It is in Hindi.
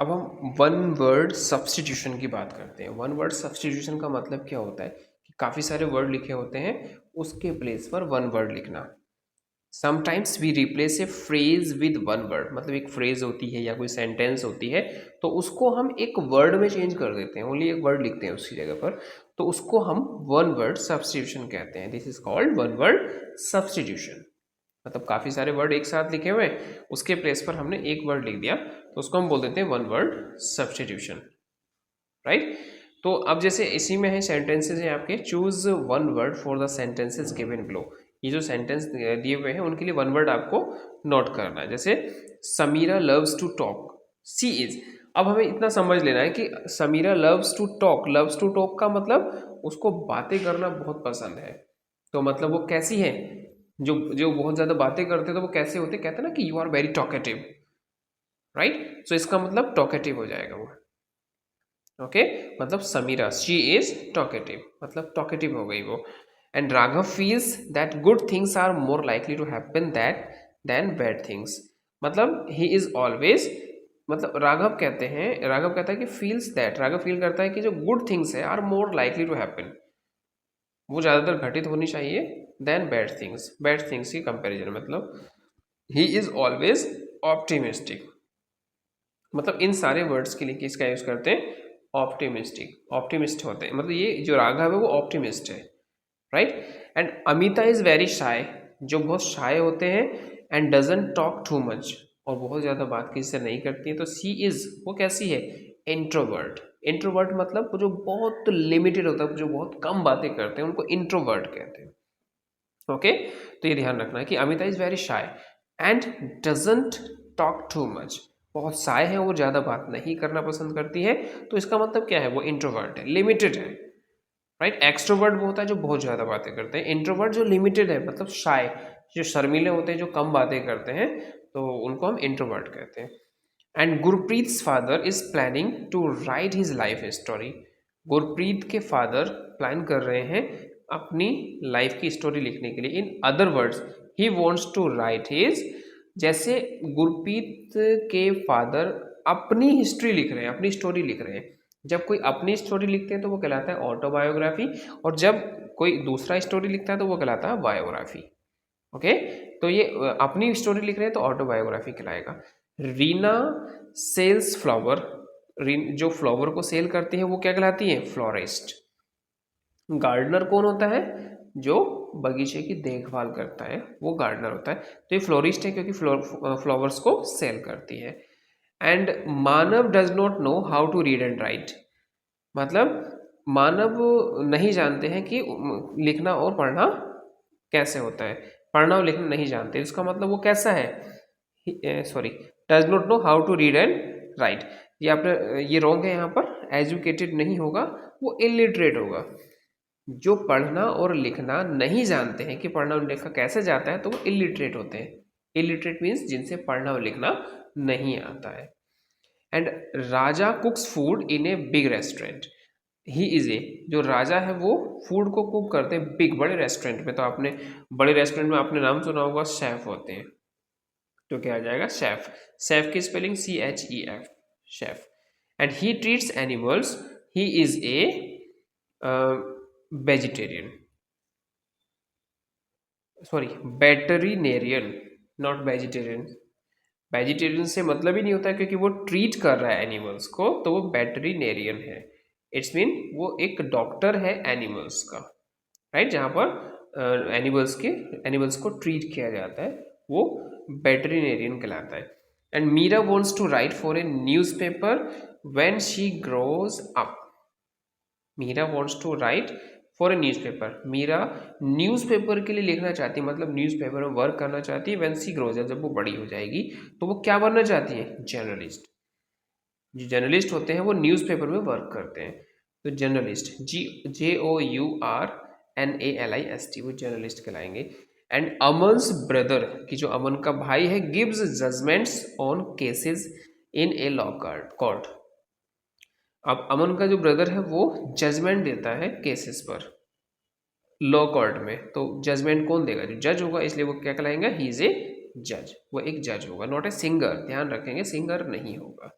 अब हम वन वर्ड सब्स्टिट्यूशन की बात करते हैं। वन वर्ड सब्स्टिट्यूशन का मतलब क्या होता है कि काफ़ी सारे वर्ड लिखे होते हैं, उसके प्लेस पर वन वर्ड लिखना। Sometimes we replace a phrase with one word, मतलब एक फ्रेज होती है या कोई सेंटेंस होती है तो उसको हम एक वर्ड में चेंज कर देते हैं, ओनली एक वर्ड लिखते हैं उसकी जगह पर, तो उसको हम वन वर्ड सब्स्टिट्यूशन कहते हैं। This is called one word substitution. मतलब काफ़ी सारे वर्ड एक साथ लिखे हुए हैं, उसके प्लेस पर हमने एक वर्ड लिख दिया तो उसको हम बोल देते हैं वन वर्ड सब्स्टिट्यूशन, राइट। तो अब जैसे इसी में है सेंटेंसेस हैं आपके, choose one word for the sentences given below. ये जो सेंटेंस दिए हुए हैं उनके लिए वन वर्ड आपको नोट करना है। जैसे Samira loves to talk, she is. अब हमें इतना समझ लेना है कि समीरा लव्स टू टॉक का मतलब उसको बातें करना बहुत पसंद है। तो मतलब वो कैसी है, जो जो बहुत ज़्यादा बातें करते हैं तो वो कैसे होते, कहते हैं ना कि you are very talkative, right. So इसका मतलब टॉकेटिव हो जाएगा वो। ओके, मतलब समीरा शी इज टॉकेटिव, मतलब टॉकेटिव हो गई वो। And Raghav feels that good things are more likely to happen that then bad things, मतलब ही इज ऑलवेज, मतलब राघव कहते हैं, राघव कहता है कि फील्स दैट, राघव फील करता है कि जो गुड थिंग्स है are more likely to happen, वो ज़्यादातर घटित होनी चाहिए देन बैड थिंग्स की कंपेरिजन। मतलब ही इज ऑलवेज ऑप्टिमिस्टिक, मतलब इन सारे वर्ड्स के लिए किसका यूज करते हैं, ऑप्टिमिस्टिक, ऑप्टिमिस्ट होते हैं, मतलब ये जो राघव है वो ऑप्टिमिस्ट है, right. And Amita is very shy, जो बहुत शाय होते हैं, and doesn't talk too much, और बहुत ज़्यादा बात किसी से नहीं करती है। तो सी इज, वो कैसी है, इंट्रोवर्ट। इंट्रोवर्ट मतलब वो जो बहुत लिमिटेड होता है, जो बहुत कम बातें करते हैं उनको इंट्रोवर्ट कहते हैं। ओके, तो ये ध्यान रखना है कि Amita is very shy and doesn't talk too much, बहुत शाय है, वो ज़्यादा बात नहीं करना पसंद करती है, तो इसका मतलब क्या है, वो इंट्रोवर्ट है, लिमिटेड है, राइट। एक्सट्रोवर्ट वो होता है जो बहुत ज़्यादा बातें करते हैं, इंट्रोवर्ट जो लिमिटेड है, मतलब शाय, जो शर्मीले होते हैं, जो कम बातें करते हैं, तो उनको हम इंट्रोवर्ट कहते हैं। And Gurpreet father is planning to write his life story, Gurpreet के फादर प्लान कर रहे हैं अपनी लाइफ की स्टोरी लिखने के लिए। In other words he wants to write his, जैसे गुरप्रीत के फादर अपनी हिस्ट्री लिख रहे हैं, अपनी स्टोरी लिख रहे हैं। जब कोई अपनी स्टोरी लिखते हैं तो वो कहलाता है ऑटोबायोग्राफी, और जब कोई दूसरा स्टोरी लिखता है तो वो कहलाता है बायोग्राफी। ओके, तो ये अपनी स्टोरी लिख रहे हैं तो ऑटोबायोग्राफी कहलाएगा। रीना सेल्स फ्लावर, जो फ्लावर को सेल करती है वो क्या कहलाती है, फ्लोरिस्ट। गार्डनर कौन होता है, जो बगीचे की देखभाल करता है वो गार्डनर होता है। तो ये फ्लोरिस्ट है क्योंकि फ्लावर्स को सेल करती है। And Manav does not know how to read and write, मतलब मानव नहीं जानते हैं कि लिखना और पढ़ना कैसे होता है, पढ़ना और लिखना नहीं जानते, इसका मतलब वो कैसा है, sorry, does not know how to read and write. ये आपने, ये रॉन्ग है यहाँ पर, एजुकेटेड नहीं होगा, वो इलिटरेट होगा। जो पढ़ना और लिखना नहीं जानते हैं कि पढ़ना और लिखना कैसे जाता है तो वो इलिटरेट होते हैं। इलिटरेट मीन्स जिनसे पढ़ना और लिखना नहीं आता है। And Raja कुक्स food in a big restaurant, he is ए, जो राजा है वो फूड को कुक करते हैं बिग, बड़े रेस्टोरेंट में। तो आपने बड़े रेस्टोरेंट में आपने नाम सुना होगा, शेफ होते हैं, तो क्या आ जाएगा, शेफ। शेफ की spelling CHEF, chef. And he treats animals, he is a vegetarian, sorry veterinarian, not vegetarian. Vegetarian से मतलब ही नहीं होता क्योंकि वो ट्रीट कर रहा है एनिमल्स को, तो वो वेटरिनेरियन है। इट्स मीन वो एक डॉक्टर है एनिमल्स का, राइट। जहाँ पर एनिमल्स को ट्रीट किया जाता है वो वेटरिनेरियन कहलाता है। And Meera wants to write for a newspaper when she grows up, Meera wants to write for a newspaper, Meera newspaper के लिए लिखना चाहती है, मतलब न्यूज़पेपर में वर्क करना चाहती है। व्हेन शी ग्रोज अप, जब वो बड़ी हो जाएगी तो वो क्या बनना चाहती है, जर्नलिस्ट। जो जर्नलिस्ट होते हैं वो न्यूज़पेपर में वर्क करते हैं, तो जर्नलिस्ट, JOURNALIST, वो जर्नलिस्ट कहलाएंगे। एंड अमन्स ब्रदर, कि जो अमन का भाई है, gives judgements on cases in a law court. अब अमन का जो ब्रदर है वो जजमेंट देता है केसेस पर लॉ कोर्ट में, तो जजमेंट कौन देगा, जो जज होगा, इसलिए वो क्या कहलाएंगे, ही इज ए जज, वो एक जज होगा, नॉट ए सिंगर, ध्यान रखेंगे सिंगर नहीं होगा।